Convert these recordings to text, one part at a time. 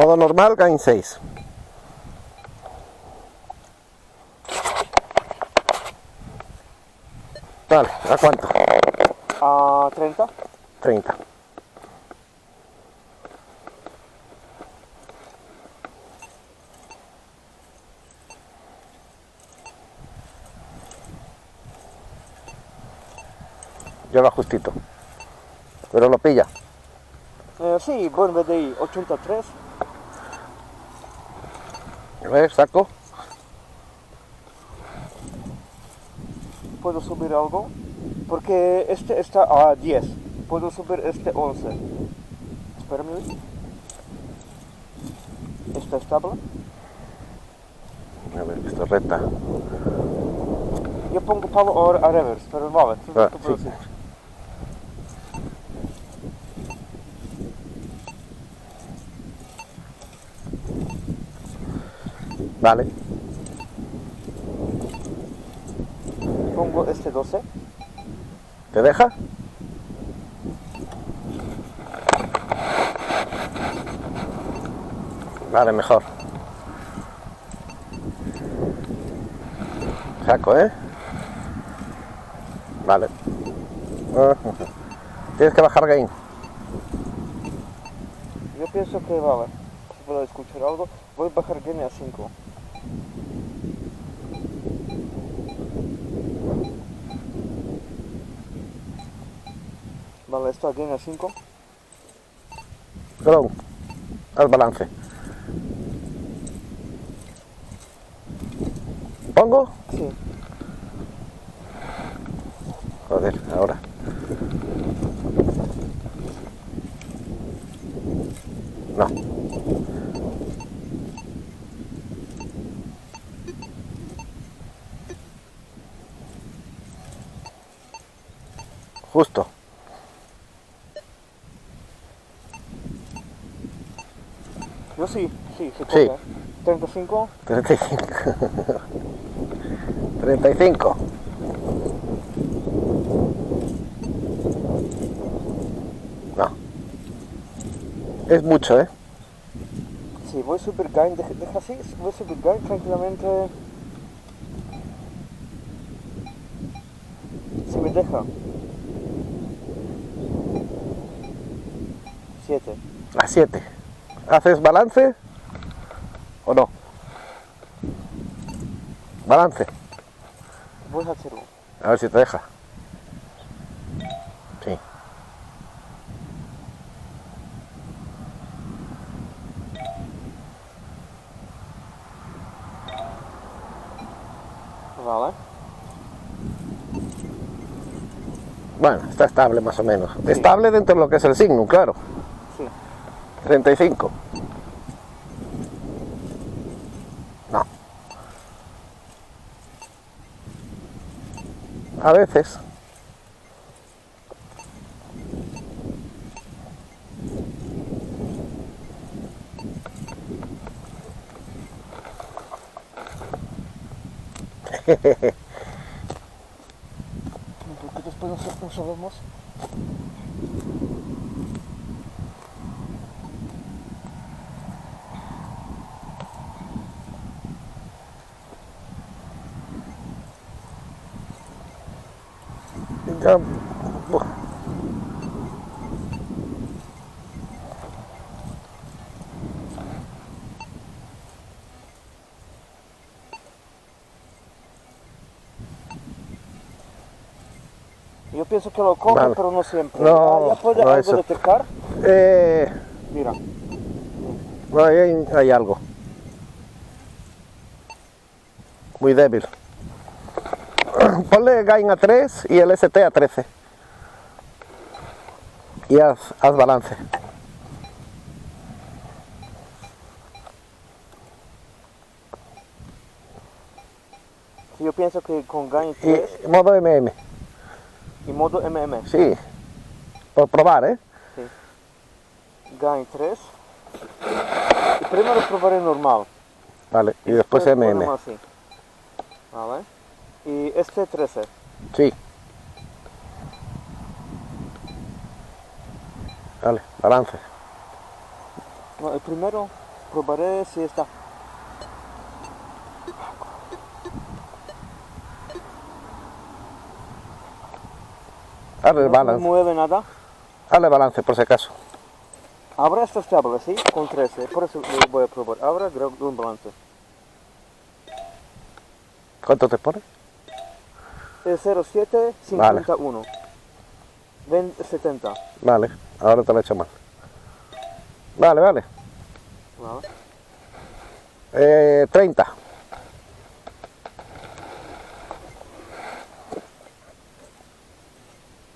Modo normal, gain 6. Vale, ¿a cuánto? A 30. 30. Lleva justito. Pero lo pilla. Sí, buen VDI, 83. A ver, saco. ¿Puedo subir algo? Porque este está a 10. Puedo subir este 11. Espérame. ¿Está estable? A ver, esto es recta. Yo pongo palo ahora a reverse, pero vale. Sí. Vale. Pongo este 12. ¿Te deja? Vale, mejor. Saco, ¿eh? Vale. Tienes que bajar gain. Yo pienso que vale. Si puedo escuchar algo, voy a bajar gain a 5. Vale, esto gain a 5. Grow. Haz balance. ¿Pongo? Sí. Joder, ahora. No. Justo. Yo sí, se Sí. puede. 35. 35. 35. No. Es mucho, ¿eh? Sí, voy a subir gain, deja así, voy a subir gain tranquilamente. Si me deja. 7. A 7. ¿Haces balance o no? Balance. Voy a hacerlo. A ver si te deja. Sí. Vale. Bueno, está estable más o menos. Sí. Estable dentro de lo que es el Signum, claro. Sí. 35. No. A veces. Porque después no sabemos. Ya, Yo pienso que lo coge, vale. pero no siempre. No, ya puede no algo eso. detectar. Mira. No, ahí hay algo. Muy débil. Ponle gain a 3 y el ST a 13. Y haz balance. Yo pienso que con gain 3 Y modo MM. y modo MM. Sí. Por probar, ¿eh? Sí. Gain 3. Y primero probaré normal. Vale. Y después MM. ponemos así. Vale. Y este 13. Sí. Vale, balance. No, el primero probaré si está. Hazle el No se balance. mueve nada. Hazle balance por si acaso. Ahora está estable, ¿sí? Con 13. Por eso lo voy a probar. Ahora grabo un balance. ¿Cuánto te pone? 0751. 70. Vale, ahora te lo he hecho mal. Vale, vale. Vale. 30.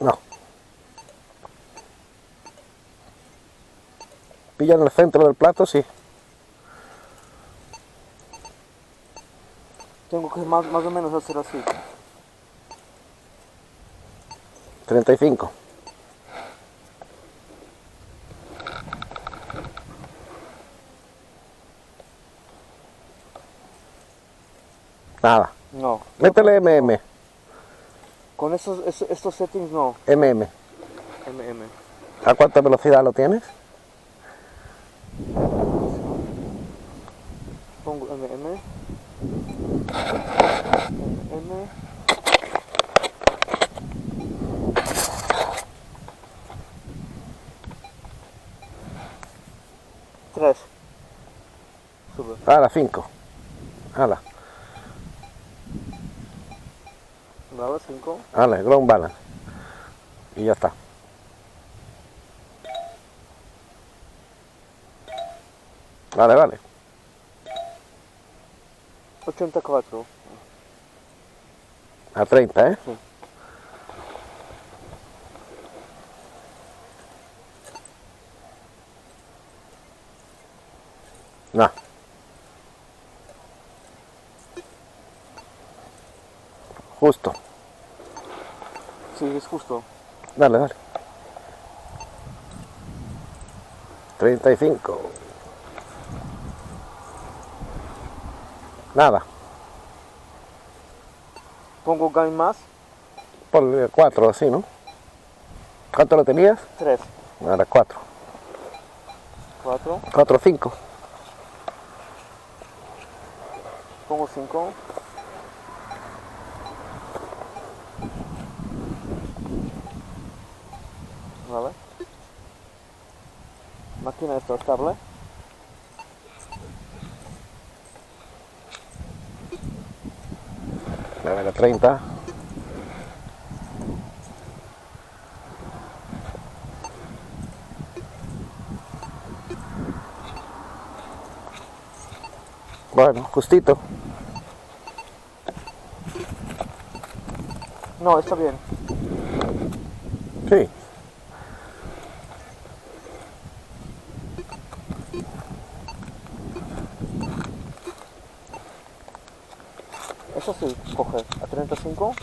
No. Pilla en el centro del plato, sí. Tengo que más o menos hacer así. 35. Nada. No. Métele MM. Con estos settings no. MM. MM. ¿A cuánta velocidad lo tienes? Pongo MM. MM. Tres. Sube. Ahora 5. Hala. Vale, 5. Vale, ground balance. Y ya está. Vale, vale. 84. A 30, ¿eh? Sí. No. Justo. Sí, es justo. Dale, dale. 35. Nada. Pongo gain más. Por 4 así, ¿no? ¿Cuánto lo tenías? 3. Ahora 4. 4. 4, 5. Pongo 5. Vale. Máquina está estable. Ahora 30. Bueno, justito. No, está bien. Sí. Eso sí, coge. A 35.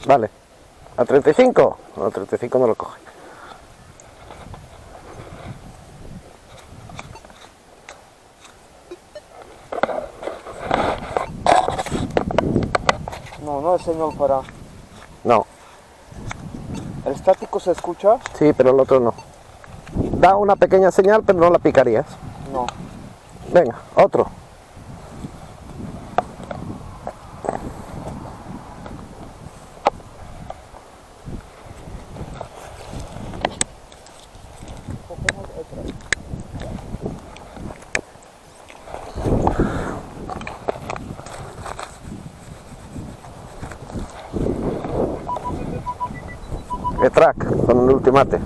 Vale. ¿A 35? No, a 35 no lo coge. No, no es señal para. No. ¿El estático se escucha? Sí, pero el otro no. Da una pequeña señal, pero no la picarías. No. Venga, otro. Track con el ultimate.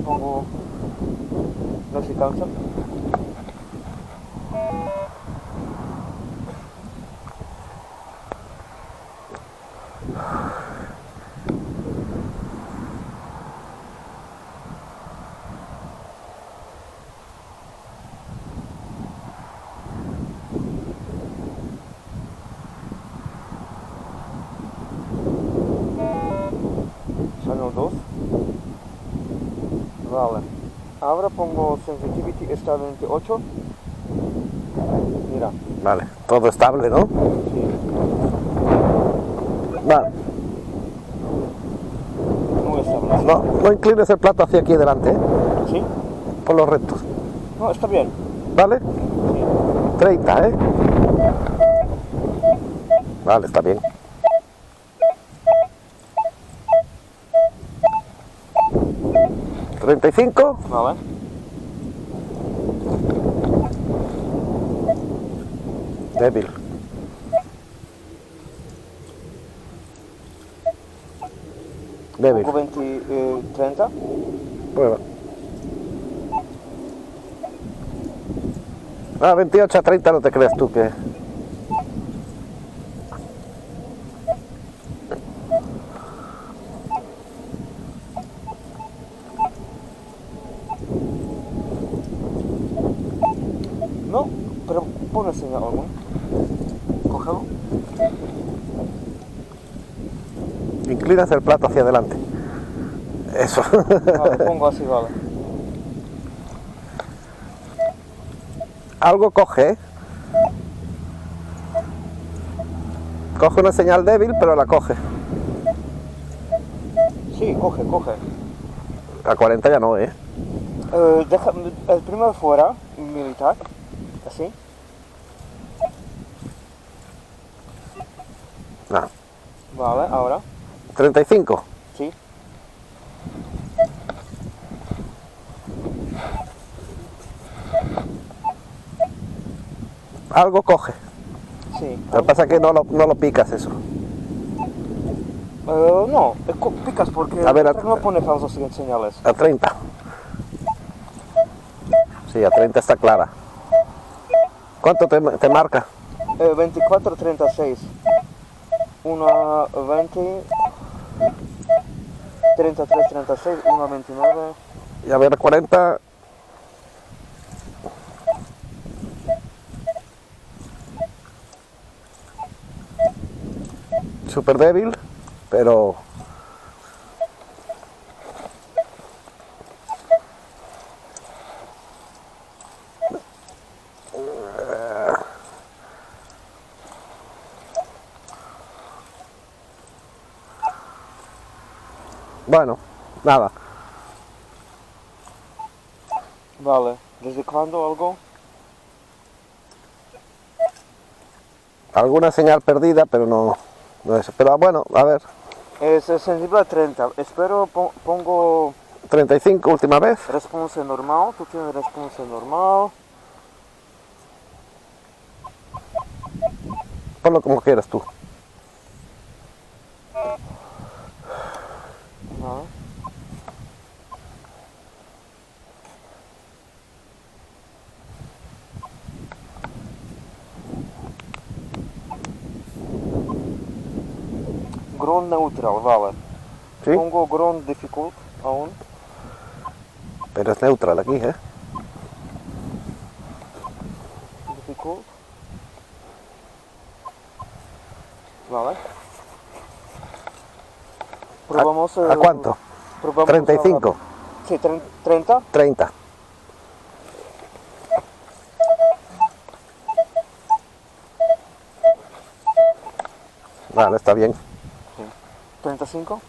Pongo. No se cansa. Channel 2. Vale. Ahora pongo sensitivity está 28. Mira. Vale, todo estable, ¿no? Sí. Vale. No es está bien. No, no inclines el plato hacia aquí delante, ¿eh? ¿Sí? Por los rectos. No, está bien. ¿Vale? Sí. 30, ¿eh? Vale, está bien. ¿35? Vale. Débil. Débil. Pongo 20, 30. Prueba. 28 a 30 no te creas tú que... No, pero pon señal algo. Cógelo. Inclinas el plato hacia adelante. Eso. Vale, pongo así, vale. Algo coge, ¿eh? Coge una señal débil, pero la coge. Sí, coge, coge. A 40 ya no, ¿eh? Deja el primero fuera, militar. Así. No. Vale, ahora. 35. Sí. Algo coge. Sí. Lo que pasa es que no lo picas eso. No, picas porque A ver, no pone falsos señales. A 30. Sí, a 30 está clara. ¿Cuánto te marca? 24, 36. 1, 20. 33, 36. 1, 29. Y a ver, 40. Súper débil, pero... Bueno, nada. Vale. ¿Desde cuándo algo? Alguna señal perdida, pero no es. Pero bueno, a ver. Es sensible a 30. Espero pongo 35, última vez. response normal. Tú tienes response normal. Ponlo como quieras tú. Vale. Ground neutral, vale. ¿Sí? Pongo ground difficult aún. Pero es neutral aquí, ¿eh? Difficult. Vale. Probamos. ¿A cuánto? Probamos 35. Sí, 30. 30. Vale, está bien. 35.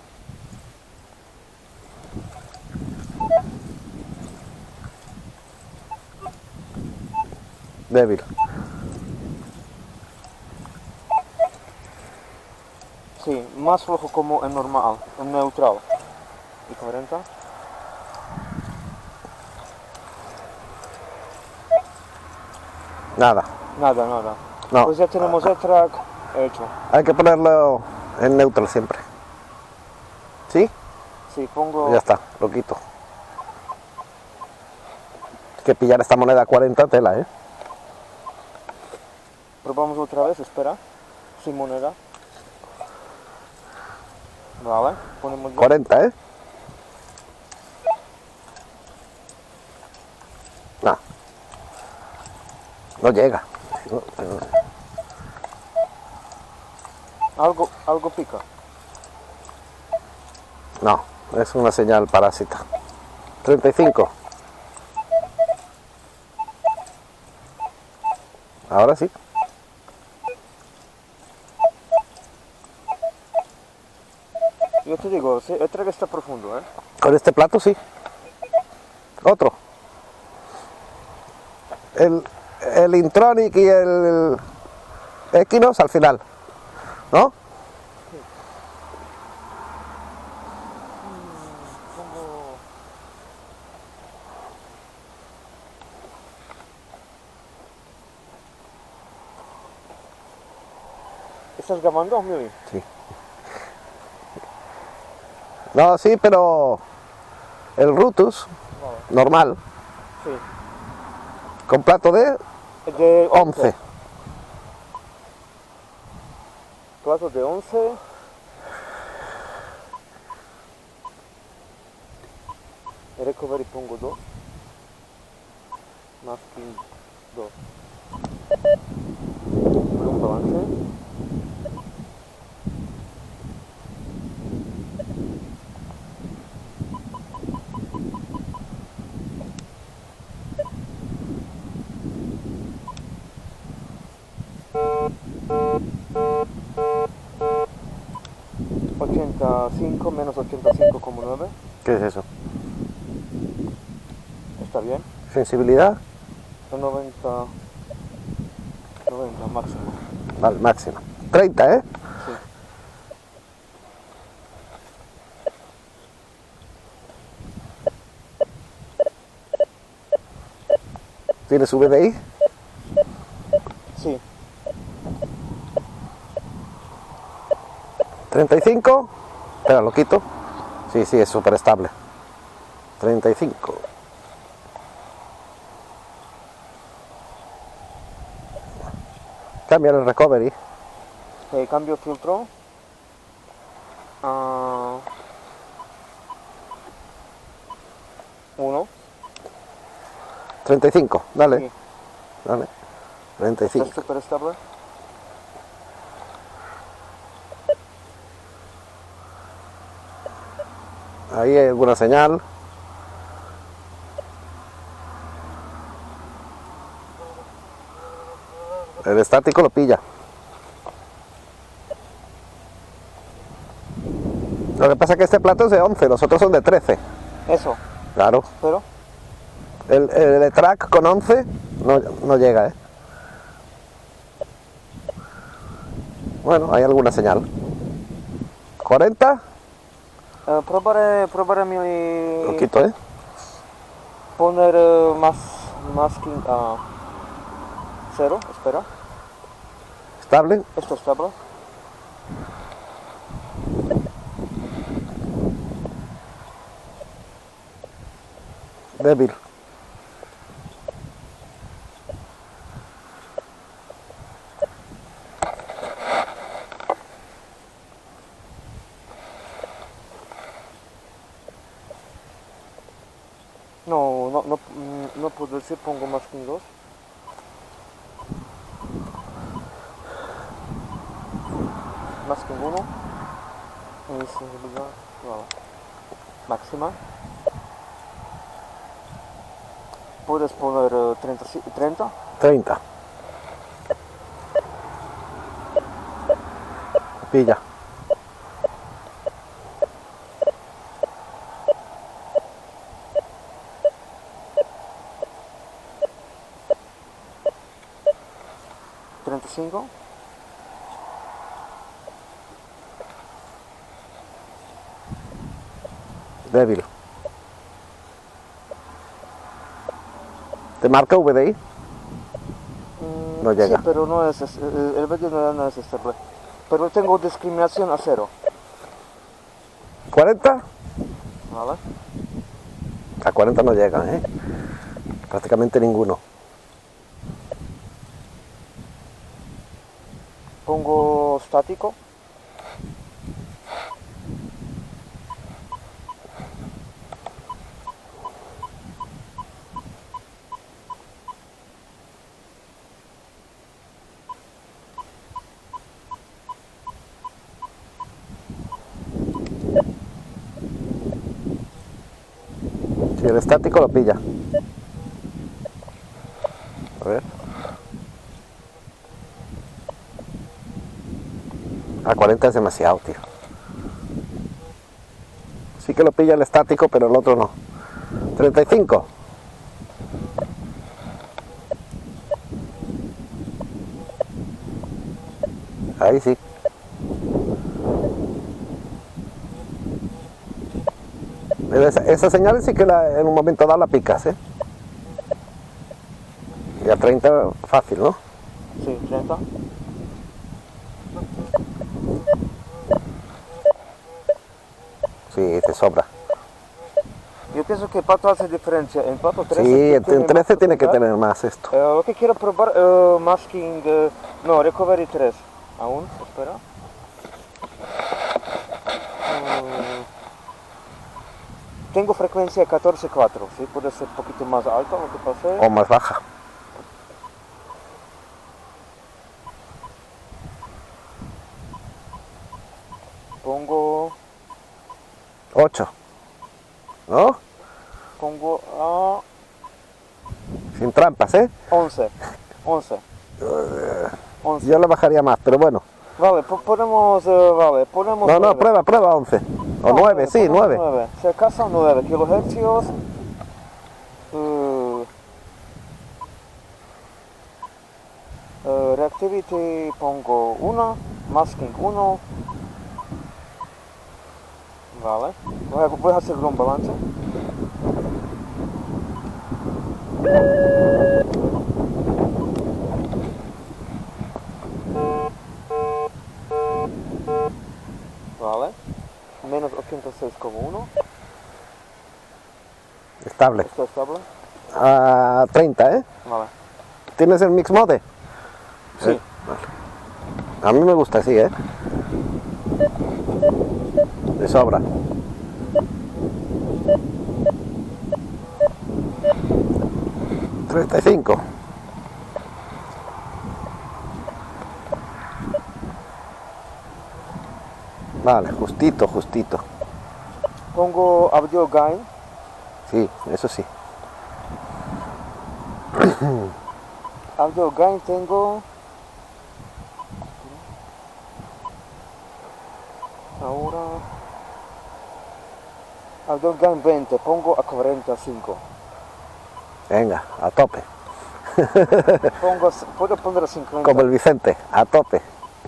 Débil. Sí, más flojo como en normal, en neutral. Y 40. Nada. Nada, nada. No. Pues ya tenemos el track hecho. Hay que ponerlo en neutral siempre. ¿Sí? Sí, pongo. Ya está, lo quito. Hay que pillar esta moneda a 40 tela, ¿eh? Probamos otra vez, espera. Sin moneda. Vale, ponemos. 40, ¿eh? No. No llega. Algo pica. No, es una señal parásita. 35. Ahora sí. Yo te digo, el track está profundo, ¿eh? Con este plato sí. Otro. El Intronic y el Equinox al final, ¿no? ¿Estás grabando, Miri? Sí. No, sí, pero el Rutus, normal, Sí. con plato de De 11. Plato de 11. Recovery pongo 2. Masking 2. Volumen balance. $85 menos 85,9. ¿Qué es eso? Está bien. Sensibilidad 90 máximo. al máximo. 30, ¿eh? Sí. ¿Tienes VDI? Sí. 35. Espera, lo quito. Sí, sí, es súper estable. 35. Cambia el recovery. Cambio filtro. 1. 35, dale. Sí. Dale. Está 35. súper estable. Ahí hay alguna señal. El estático lo pilla. Lo que pasa es que este plato es de 11, los otros son de 13. Eso. Claro. Pero El de track con 11 no llega, ¿eh? Bueno, hay alguna señal. 40. probaré Lo quito, ¿eh? poner masking a 0. Espera. Estable. Esto es estable. Débil. No puedo decir, pongo masking 2. Masking 1. Y sensibilidad, bueno, máxima. Puedes poner 30. 30. Pilla. $35. Débil. ¿Te marca VDI? No llega. Sí, pero no es, el vídeo no es estable. Pero tengo discriminación a 0. 40. ¿Vale? A 40 no llega, ¿eh? Prácticamente ninguno. Pongo estático. Si el estático lo pilla. A ver. A 40 es demasiado, tío. que lo pilla el estático, pero el otro no. 35. Ahí sí. Esa señal sí que en un momento dado la picas, ¿eh? Y a 30 fácil, ¿no? Sí, 30. Sí, te sobra. Yo pienso que Pato hace diferencia. En Pato 13 Sí, en tiene 13 tiene que más tener más esto. lo que quiero probar, masking, no, recovery 3. Aún, espera. Tengo frecuencia 14.4, ¿sí? Puede ser un poquito más alto lo que pasé. O más baja. Pongo 8. ¿No? Pongo a Sin trampas, ¿eh? 11. 11. 11. Yo le bajaría más, pero bueno. Vale, ponemos, vale, ponemos No, 9. prueba 11. O No, 9, sí, ponemos 9. 9. Si acaso 9 kilohercios. Reactivity pongo 1, masking 1. Vale. Voy a hacer un balance. Vale. Menos 86,1. Estable. ¿Está estable? A 30, ¿eh? Vale. ¿Tienes el mix mode? Sí. A mí me gusta así, ¿eh? De sobra. $35. Vale, justito. Pongo audio gain. Sí, eso sí. Audio gain tengo. Ahora. Audio gain 20. Pongo a 45. Venga, a tope. Puedo poner a 50. Como el Vicente, a tope.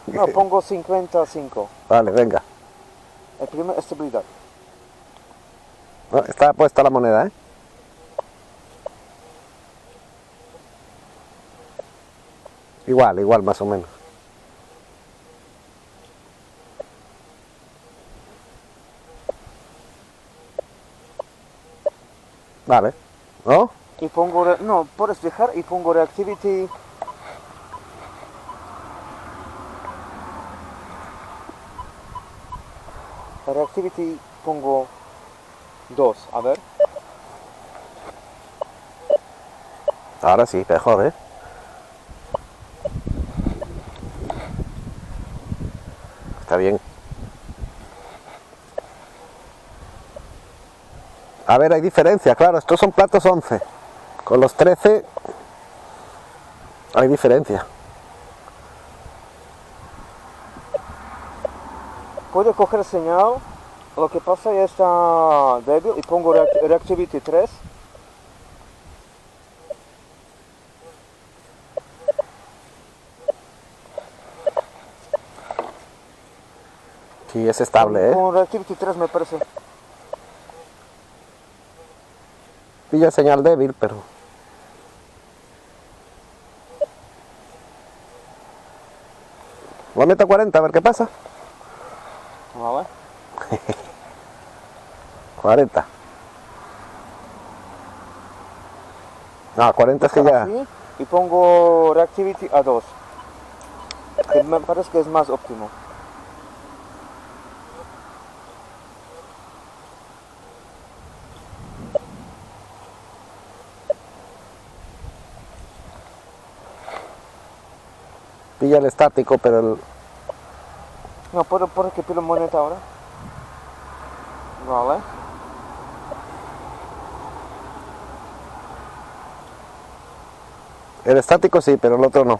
No, pongo 55. Vale, venga. El primer estabilidad. No, está puesta la moneda, ¿eh? Igual, más o menos. Vale. ¿No? Y pongo, no, puedes dejar y pongo reactivity. Reactivity pongo 2, a ver. Ahora sí, mejor, ¿eh? Está bien. A ver, hay diferencia, claro, estos son platos 11. Con los 13 hay diferencia. Puedo coger señal, lo que pasa ya está débil y pongo reactivity 3. Sí, es estable, ¿eh? Con reactivity 3 me parece. Pilla señal débil, pero... Lo meto a 40, a ver qué pasa. Vale. 40. No, 40 es que ya... Así, y pongo reactivity a 2. Que me parece que es más óptimo. Pilla el estático, pero el... No, puedo poner que pido moneda ahora. Vale. El estático sí, pero el otro no.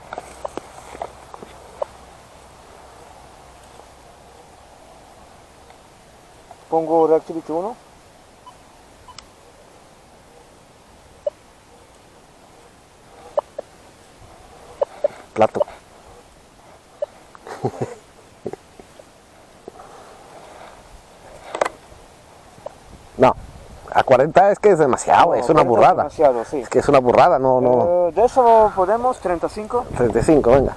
Pongo Reactivity 1. Plato. No, a 40 es que es demasiado, No, es una 40 burrada. demasiado, sí. Es que es una burrada, no. De eso podemos 35. 35, venga.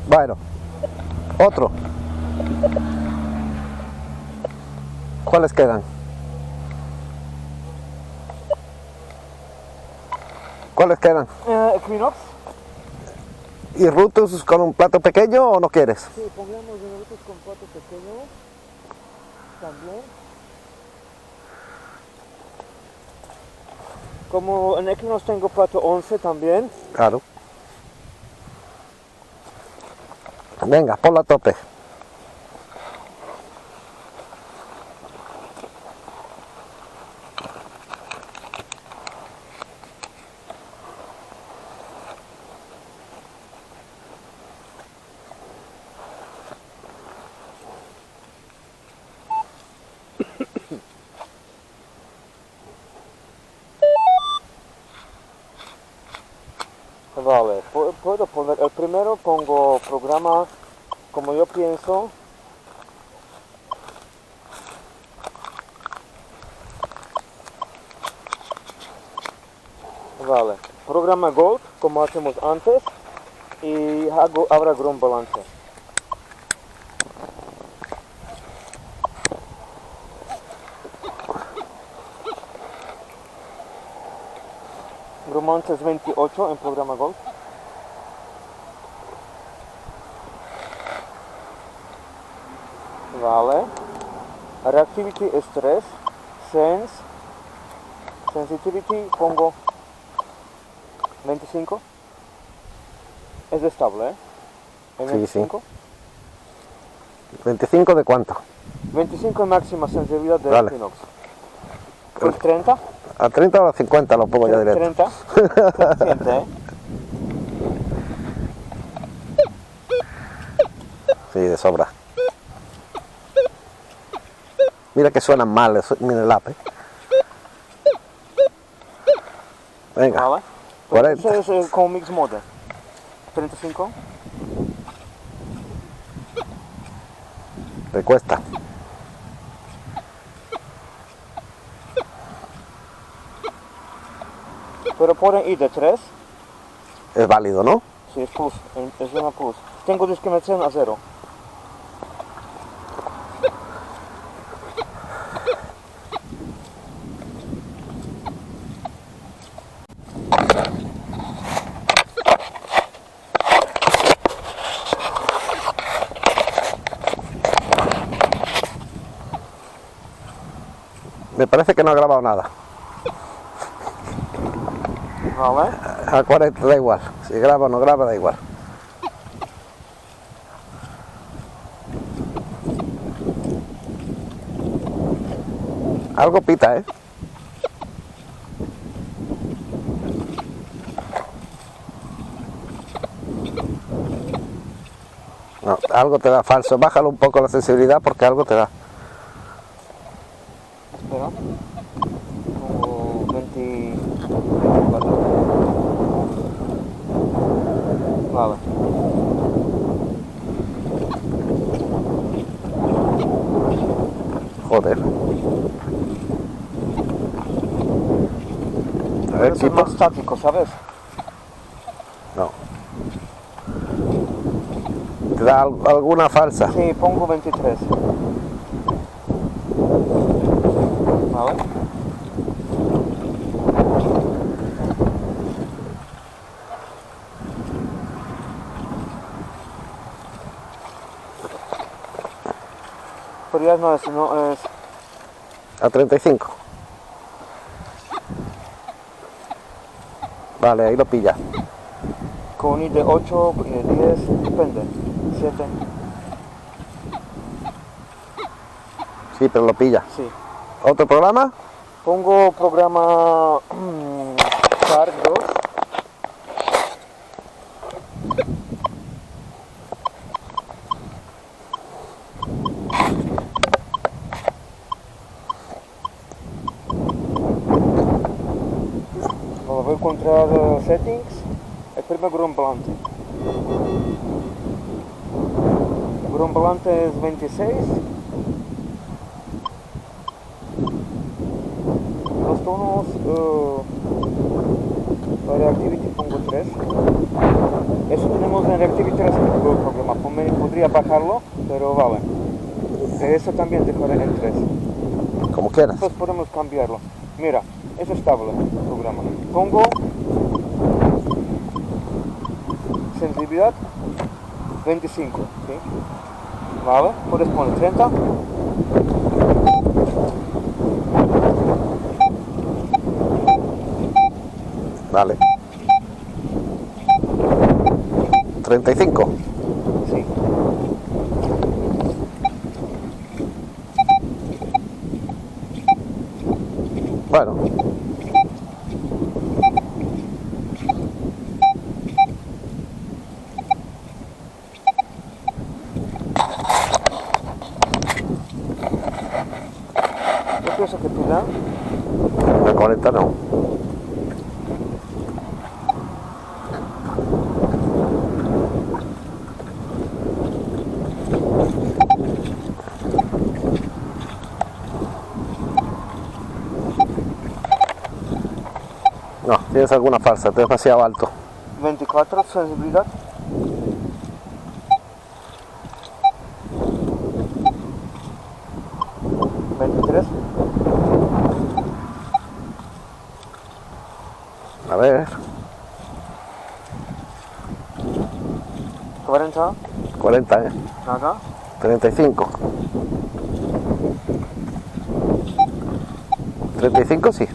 Bueno, otro. ¿Cuáles quedan? ¿Cuáles quedan? Equinox. ¿Y Rutus con un plato pequeño o no quieres? Sí, pongamos Rutus con plato pequeño. También. Como en Equinox tengo plato 11 también. Claro. Venga, ponlo a tope. Vale, puedo poner, el primero pongo programa como yo pienso. Vale, programa Gold como hacemos antes y hago ahora ground balance. Ground balance es 28 en programa Gold. Vale, Reactivity es 3, Sensitivity pongo 25. Es estable, ¿eh? ¿En Sí, 25? sí. ¿25 de cuánto? 25 es máxima sensibilidad de Vale. Equinox. Pues 30. ¿A 30 o a 50 lo pongo ya directo? 30. Suficiente, ¿eh? Sí, de sobra. Mira que suenan mal, mira el app. Venga, Vale. 40. Ese es con Mix Mode. 35. Te cuesta. Pero pueden ir de 3. Es válido, ¿no? Sí, es plus. Es una plus. Tengo discriminación a 0. Me parece que no ha grabado nada. Vale. A 40 da igual. Si graba o no graba, da igual. Algo pita, ¿eh? No, algo te da falso. Bájalo un poco la sensibilidad porque algo te da. Espera. Pongo 24. Vale. Joder. A ver, Pero es tipo. más estático, ¿sabes? No. ¿Te da alguna falsa? Sí, pongo 23. Vale. Pero ya no es A 35. Vale, ahí lo pilla. con I de 8, I de 10, depende. 7, Sí, pero lo pilla. sí. ¿Otro programa? Pongo programa Shark 2. voy a encontrar settings, el primer grumblante. El grumblante es 26. Los tonos, Reactivity pongo 3. Eso tenemos en Reactivity 3 en el programa. Podría bajarlo, pero vale. Eso también dejaré en 3. Como quieras. Entonces podemos cambiarlo. Mira, es estable el programa. Pongo sensibilidad 25, ¿sí? Vale, puedes poner 30. Vale. 35. Sí. Bueno. Yo pienso que te da. La 40 no. No, tienes alguna farsa, es demasiado alto. 24 sensibilidad. A ver, 40. 40, Nada. 35. 35 sí.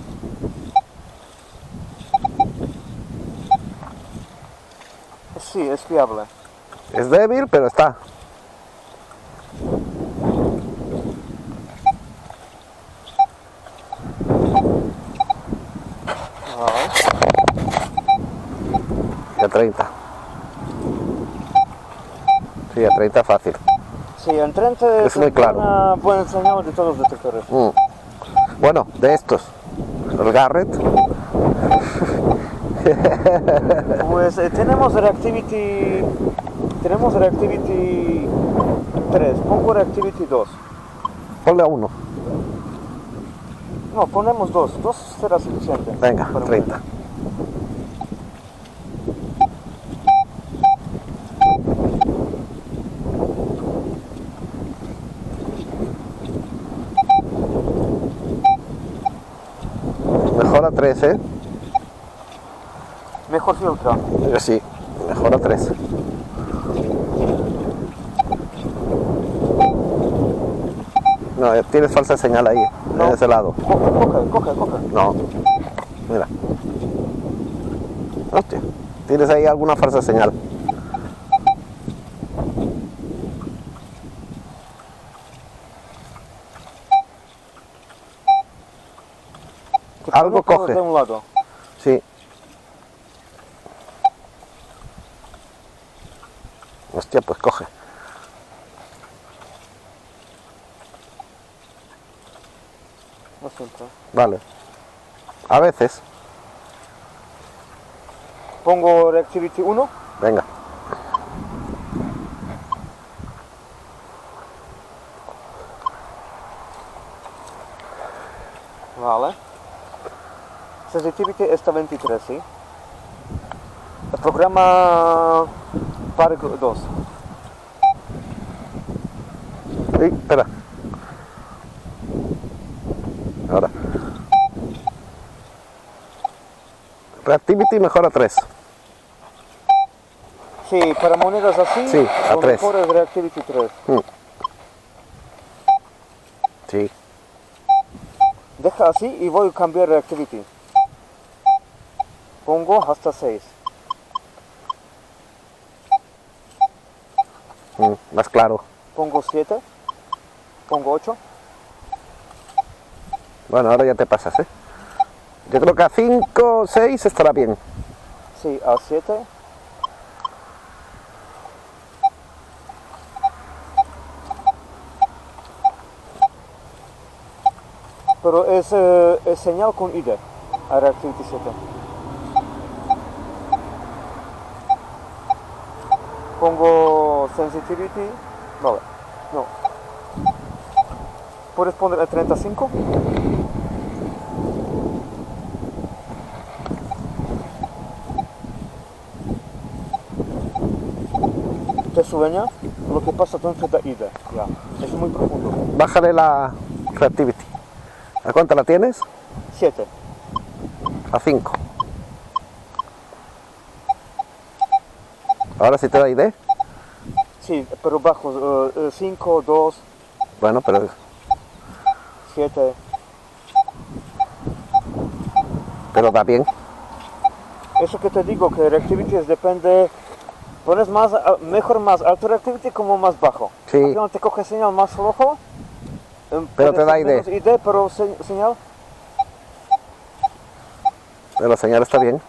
Sí, es fiable. Es débil, pero está. Y a 30. Sí, a 30 fácil. Sí, en 30 Es muy claro. una buena señal de todos los detectores. Bueno, de estos. El Garrett. Pues tenemos Reactivity 3, pongo Reactivity 2. Ponle a 1. No, ponemos 2 será suficiente. Venga, para 30. Mejor a 3, ¿eh? Mejor filtra. Sí, mejor a 3. No, tienes falsa señal ahí, No. en ese lado. Coge. No, mira. Hostia, tienes ahí alguna falsa señal. Algo Pongo coge. de un lado. Sí. Hostia, pues coge. No filtra. Vale. A veces. Pongo Reactivity 1. Venga. Vale. Sensitivity está 23, ¿sí? El programa Park 2. Sí, espera. Ahora. Reactivity mejora 3. Sí, para monedas así, Sí, a lo 3. mejor es Reactivity 3. Sí. Deja así y voy a cambiar Reactivity. Pongo hasta 6. Más claro. Pongo 7. Pongo 8. Bueno, ahora ya te pasas, ¿eh? Yo creo que a 5 o 6 estará bien. Sí, a 7. Pero es señal con ID a Reactivity 7. Pongo sensitivity. Vale, no. ¿Puedes poner el 35? ¿Te sueña? Lo que pasa dentro de ida, ya. Es muy profundo. Bájale la reactivity. ¿A cuánto la tienes? 7. A 5. Ahora sí te da ID. Sí, pero bajo. 5, 2, Bueno, pero 7. da bien. Eso que te digo, que reactivity depende. Pones más, mejor más alto reactivity como más bajo. Sí. Aquí no te coge señal más flojo. Pero te da menos ID. pero señal. Pero la señal está bien.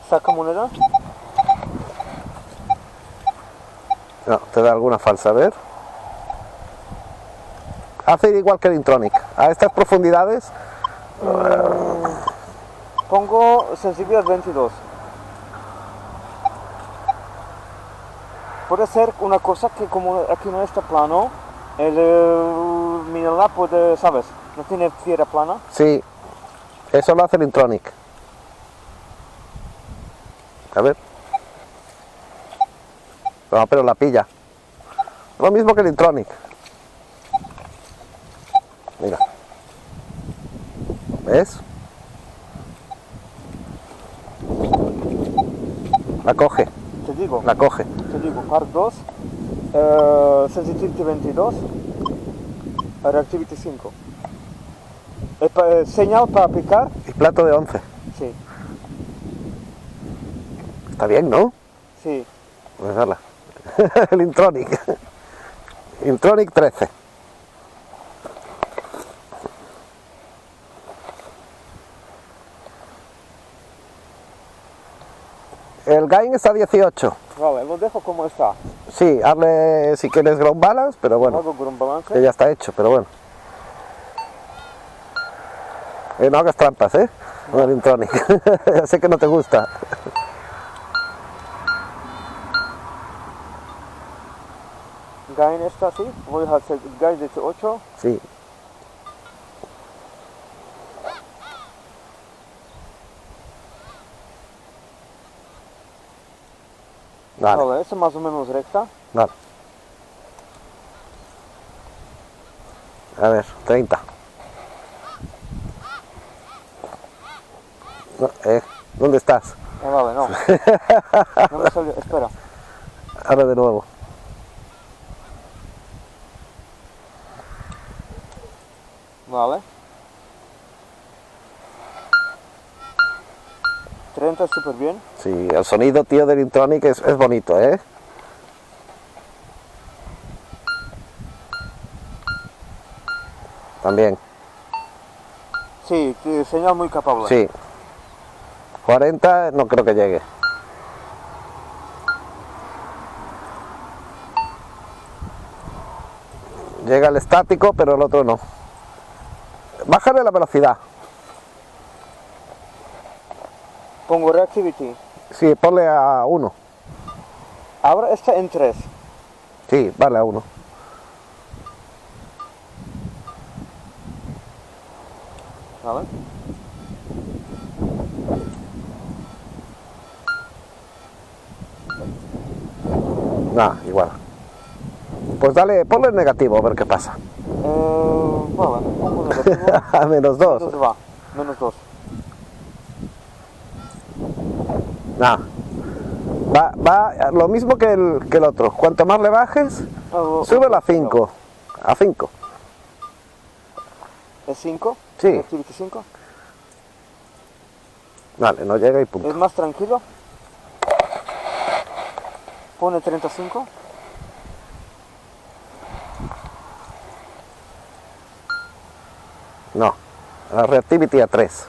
Saca moneda. No, te da alguna falsa. A ver. Hace igual que el Intronic. A estas profundidades, Pongo sensibilidad 22. Puede ser una cosa que como aquí no está plano, el mineral puede, ¿sabes? No tiene tierra plana. sí. Eso lo hace el Intronic. A ver. No, pero la pilla. Lo mismo que el Intronic. Mira. ¿Ves? La coge, Te digo, part 2, sensitivity 22, reactivity 5. Señal para picar, y plato de 11. sí, Está bien, ¿no? sí. Pues hala. El Intronic. Intronic 13. El gain está a 18. Vale, lo dejo como está. Sí, hazle si quieres ground balance, pero bueno, Hago ground balance. que ya está hecho, pero bueno. No hagas trampas, ¿eh? Con el Intronic. Ya sé que no te gusta. Gain está así, voy a hacer gain 18. Sí. Vale, Vale, eso más o menos recta. vale. A ver, 30. No, ¿dónde estás? Vale, no. No me salió, espera. Ahora de nuevo. Vale. 30 súper bien. Sí, el sonido, tío, del Intronic es bonito, ¿eh? También, Sí, señal muy capable. sí. 40 no creo que llegue. Llega el estático, pero el otro no. Bájale la velocidad. Pongo reactivity. Sí, ponle a 1. Ahora está en 3. Sí, vale, a 1. ¿Vale? Nada, igual. Pues dale, ponle el negativo, a ver qué pasa. Vale, pongo negativo. A menos 2. ¿Dónde va? Menos 2. Nada. Va lo mismo que el otro. Cuanto más le bajes, sube a 5. A 5. ¿Es 5? Sí. Reactivity 5. Vale, no llega y punto. ¿Es más tranquilo? Pone 35. No. La reactivity a 3.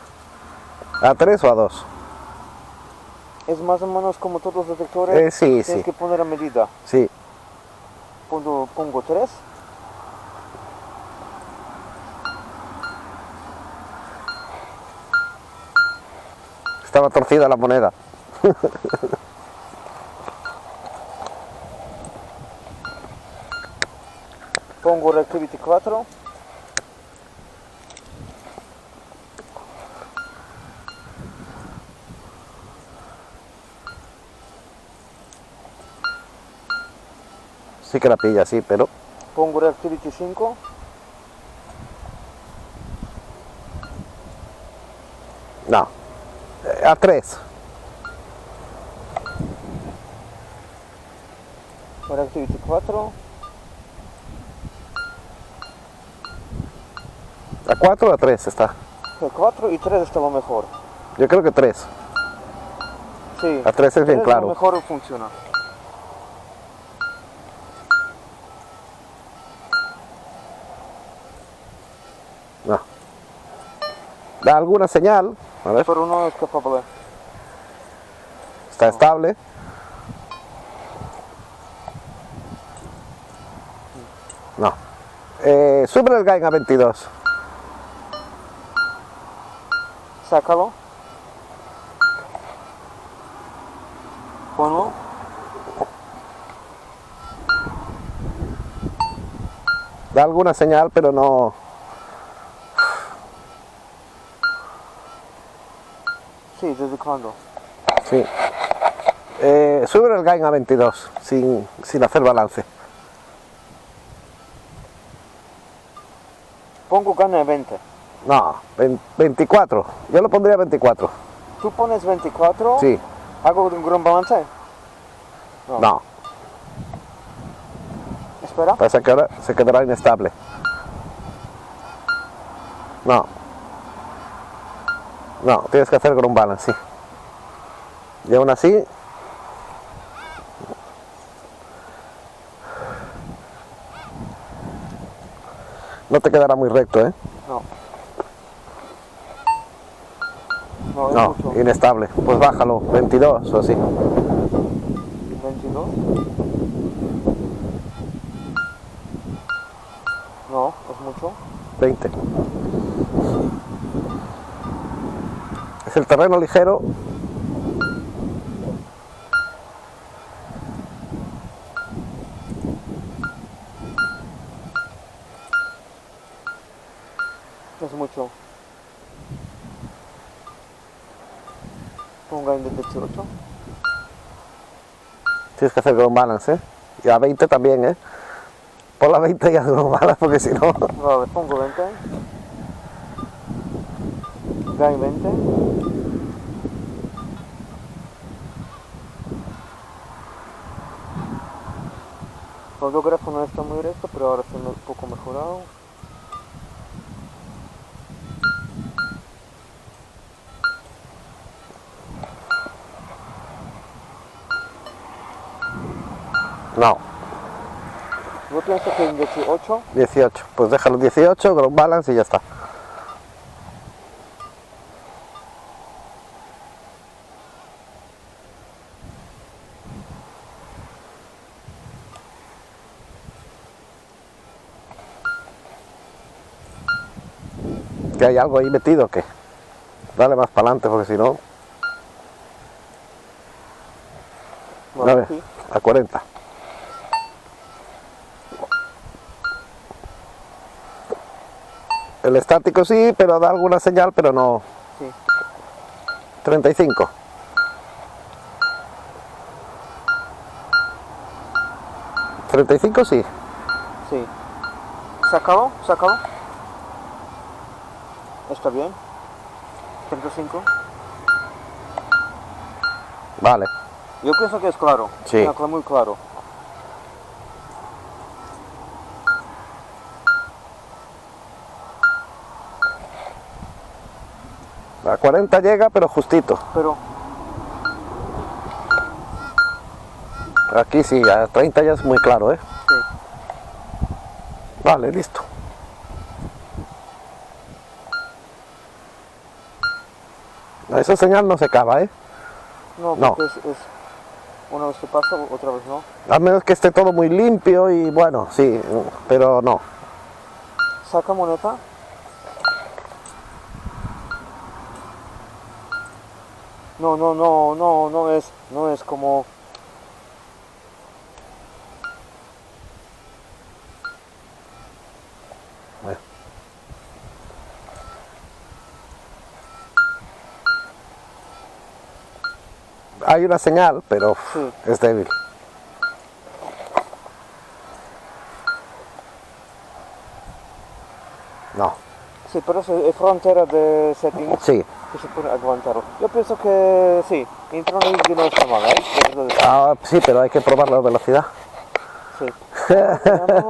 ¿A 3 o a 2? Es más o menos como todos los detectores. Sí, Tienes sí. que poner a medida. Sí. Pongo 3. estaba torcida la moneda. Pongo Reactivity 4. Sí que la pilla, sí, pero... Pongo Reactivity 5. No. A 3. Reactivity 4. A 4 o a 3 está. 4 y 3 está lo mejor. Yo creo que 3. Sí. A 3 es bien claro. Lo mejor funciona. No. Da alguna señal. A ver. Pero no es capaz. Está estable. No. Sube el gain a 22. Sácalo. Ponlo. Da alguna señal, pero no... Sí, ¿desde cuándo? Sí. Sube el gain a 22, sin hacer balance. Pongo gana de 20. No, 24. Yo lo pondría 24. ¿Tú pones 24? Sí. ¿Hago un gran balance? No. Espera. Pasa que ahora se quedará inestable. No. No, tienes que hacer ground balance, sí. Y aún así... No te quedará muy recto, ¿eh? No. No, es No, mucho. inestable. Pues bájalo, 22 o así. 22. No, es mucho. 20. Es el terreno ligero. Es mucho. Ponga en 18. Tienes que hacer ground balance, ¿eh? Y a 20 también, ¿eh? Por la 20 ya ground balance, porque si no... Vale, pongo 20. Gain 20. El autógrafo no está muy recto, pero ahora está un poco mejorado. No. Yo pienso que en 18. 18. Pues déjalo 18, ground balance y ya está. ¿Que hay algo ahí metido o qué? Dale más para adelante porque si no... Vale, A ver, aquí. a 40. El estático sí, pero da alguna señal, pero no... Sí. 35. ¿35 sí? Sí. Sácalo, sácalo. Está bien. 35. Vale. Yo pienso que es claro. Sí. Muy claro. A 40 llega, pero justito. Pero Aquí sí, a 30 ya es muy claro, ¿eh? sí. Vale, listo. Esa señal no se acaba, ¿eh? No, No. porque es una vez que pasa, otra vez no. A menos que esté todo muy limpio y bueno, sí, pero no. Saca moneda. No es como... Bueno. Hay una señal, pero Sí. es débil. No. Sí, pero es frontera de settings Sí. que se puede aguantar. Yo pienso que sí, Intronic no está mal, Ah, sí, pero hay que probar la velocidad. Sí.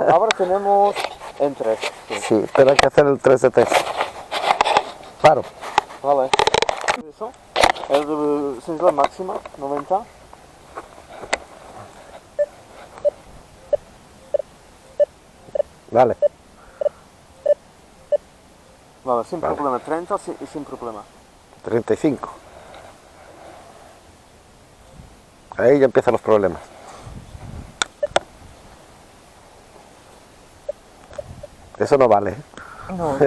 Ahora tenemos en 3. Sí. Sí, pero hay que hacer el 3 de test. Paro. Vale. Eso. Es la máxima, 90. Vale. Vale, sin Vale. problema. 30 y sin problema. 35. Ahí ya empiezan los problemas. Eso no vale. No.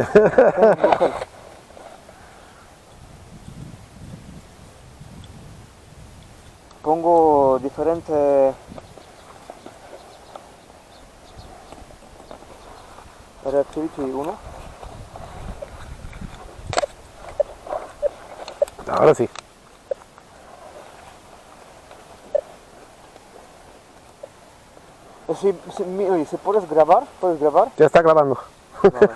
Pongo diferente Reactivity 1. Ahora sí. Si puedes grabar, Ya está grabando. Vale.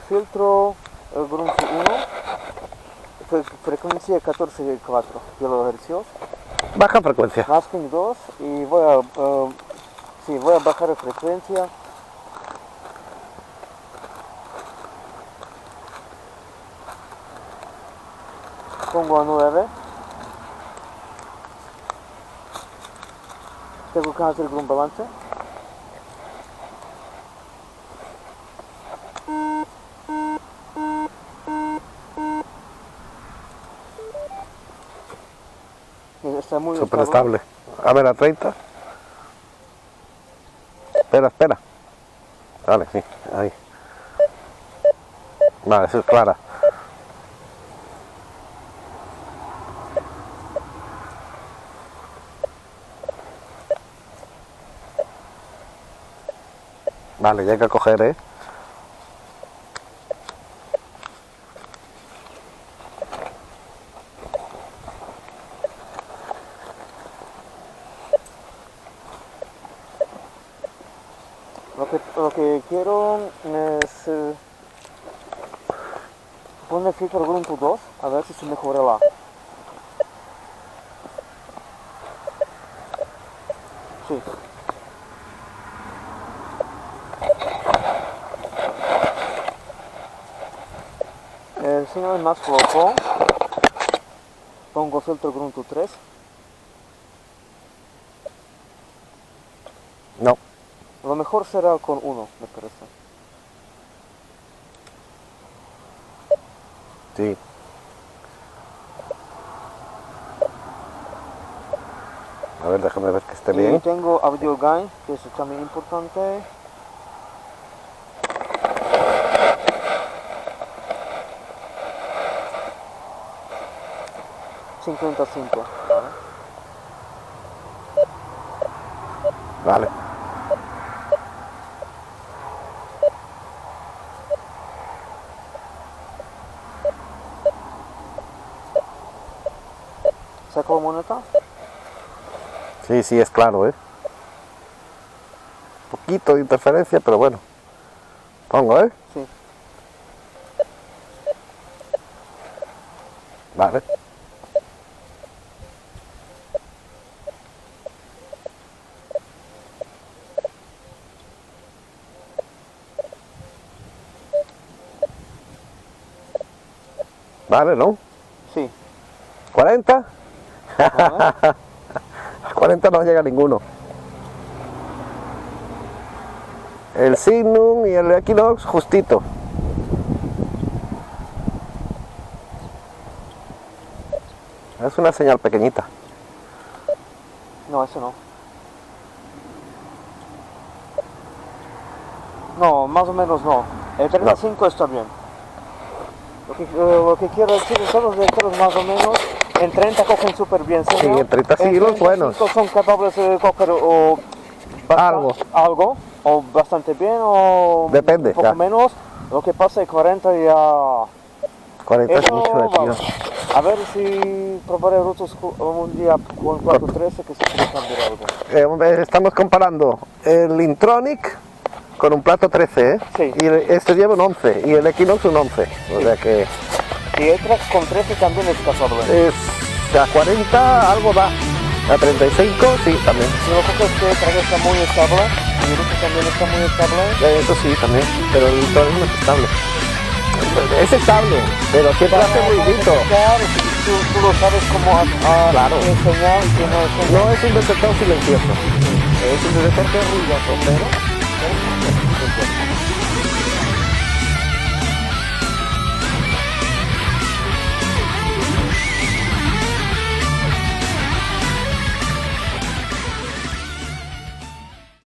Filtro Grunto 1, frecuencia 14,4 kHz, Baja frecuencia. masking 2 y voy a bajar la frecuencia. Pongo a 9. Tengo que hacer un balance. Está muy Súper estable. A ver, a 30. Espera. Vale, sí, ahí. Vale, eso es clara. Vale, ya hay que coger, ¿eh? Lo que quiero es poner filtro Grunto 2, a ver si se mejora la. Sí. El señal más flojo, pongo filtro Grunto 3. No. Lo mejor será con 1, me parece. Sí. A ver, déjame ver que esté Y bien. tengo audio gain, que es también importante. $55, ¿vale? Vale. ¿Saco la moneda? Sí, es claro, ¿eh? Un poquito de interferencia, pero bueno. Pongo, ¿eh? Sí. Vale. Vale, ¿no? Sí. 40. Vale. 40 no llega ninguno. El Signum y el Equinox justito. Es una señal pequeñita. No, eso no. No, más o menos no. El 35 está bien. Lo que quiero decir es que los lectores más o menos en 30 cogen súper bien. ¿Sí, Sí, no? en 30 sí, los buenos. Son capaces de coger algo, o bastante bien, o Depende, un poco ya. menos. Lo que pasa es 40 ya... 40 es Eso, mucho, vamos. tío. A ver si probaré rutos un día con 413 que se puede cambiar algo. Hombre, estamos comparando el Intronic con un plato 13, ¿eh? Sí. Y este lleva un 11 y el Equinox un 11. O sea que Y el Trax con 13 también es casable. a 40 algo da. A 35 sí, también. Si lo coges que el Trax está muy estable y el Ruto también está muy estable. Eso sí, también. Pero el Intronic no es estable. Es estable, pero siempre hace ruidito. Claro, tú lo sabes cómo Claro. enseñar y que no enseñar. No es un detector silencioso. Es un detector que es ruidoso, pero